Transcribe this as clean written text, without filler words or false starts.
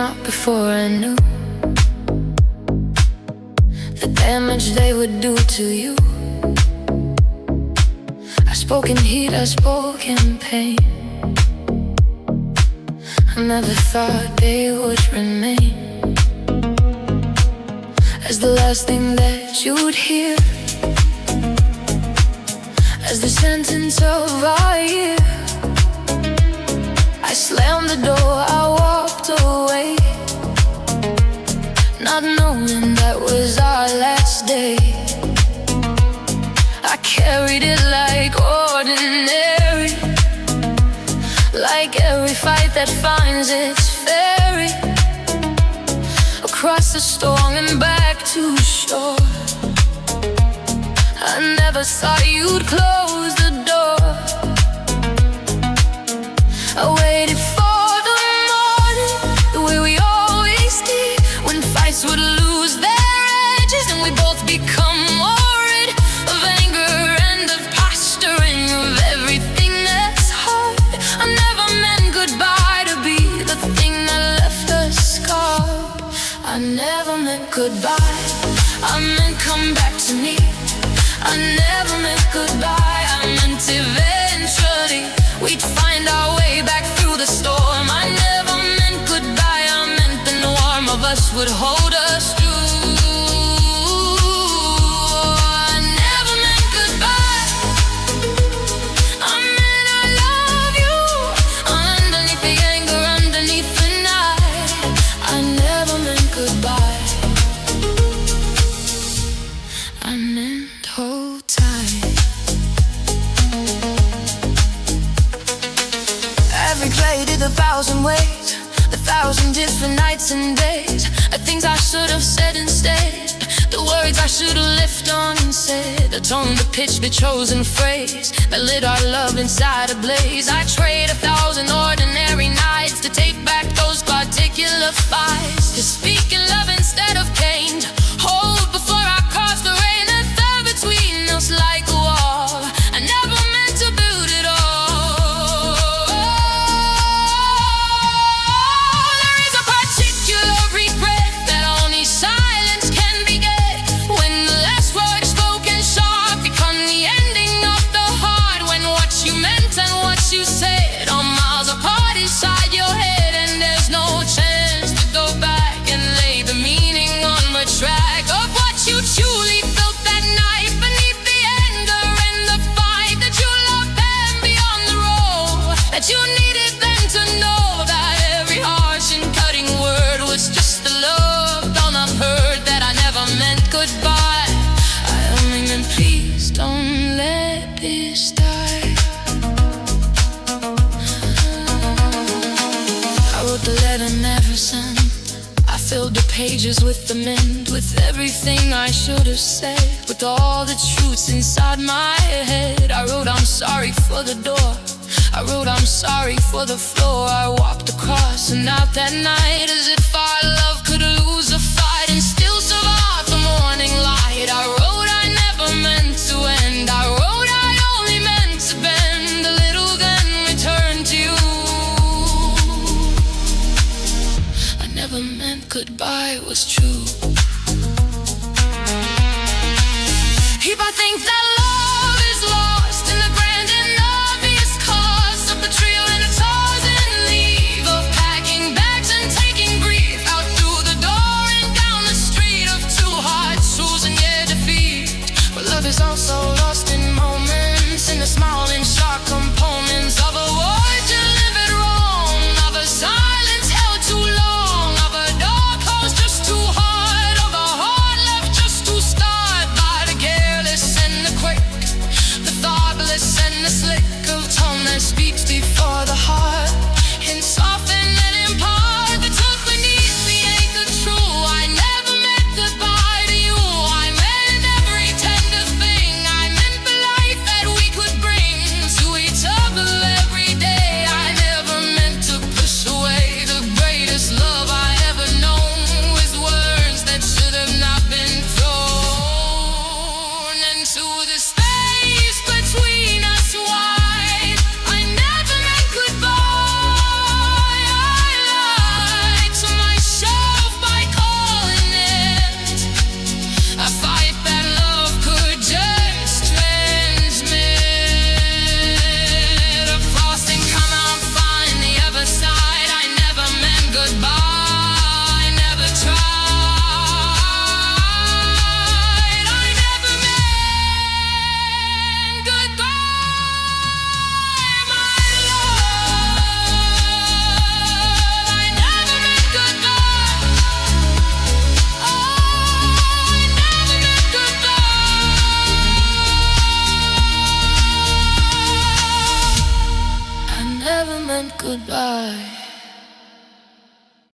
up before I knew the damage they would do to you. I spoke in heat, I spoke in pain. I never thought they would remain as the last thing that you'd hear, as the sentence of our year. I slammed the door, I walked away, not knowing that was our last day. I carried it like ordinary, like every fight that finds its ferry, across the storm and back to shore. I never thought you'd close the door. I waited for the morning, the way we always did, when fights would lose their edges and we both become more rid of anger and of posturing, of everything that's hard. I never meant goodbye to be the thing that left us scarred. I never meant goodbye, I meant come back to me. I never meant goodbye, I meant eventually we'd find our way back through the storm. I never meant goodbye, I meant the warmth of us would hold us through. I never meant goodbye, I meant I love you, underneath the anger, underneath the night. I never meant goodbye, I meant hold tight. Every clay did 1,000 ways, 1,000 different nights and days. The things I should have said instead, the words I should have left unsaid, the tone, the pitch, the chosen phrase that lit our love inside a blaze. I trade 1,000 ordinary nights to take back those particular fights, to speak in love instead of pain, to hold before I cross the rain that fell between us like a wall. I never meant to build it all. There is a particular regret that only silence can beget, when the last word spoken sharp become the ending of the heart, when what you meant and what you said are miles apart inside your head, and there's no chance to go back and lay the meaning on the track of what you truly felt that night, beneath the anger and the fight, that you loved them beyond the road, that you needed them to know that every harsh and cutting word was just the love gone unheard, that I never meant goodbye, I only meant please don't let this die. I wrote the letter never sent, I filled the pages with the mint, with everything I should have said, with all the truths inside my head. I wrote I'm sorry for the door, I wrote I'm sorry for the floor I walked across and out that night, as if our love could lose a fight and still survive the morning light. I wrote I never meant to end, I wrote I only meant to bend a little, then return to you. I never meant goodbye was true. If I think that love is lost in the grand and obvious cost of the trio and a thousand leave, of packing bags and taking grief out through the door and down the street, of two hearts choosing their defeat. But love is also lost in moments, in the small and sharp components of a word delivered wrong, of a silence held too long, of a door closed just too hard, of a heart left just too scarred by the careless and the quick. never meant goodbye.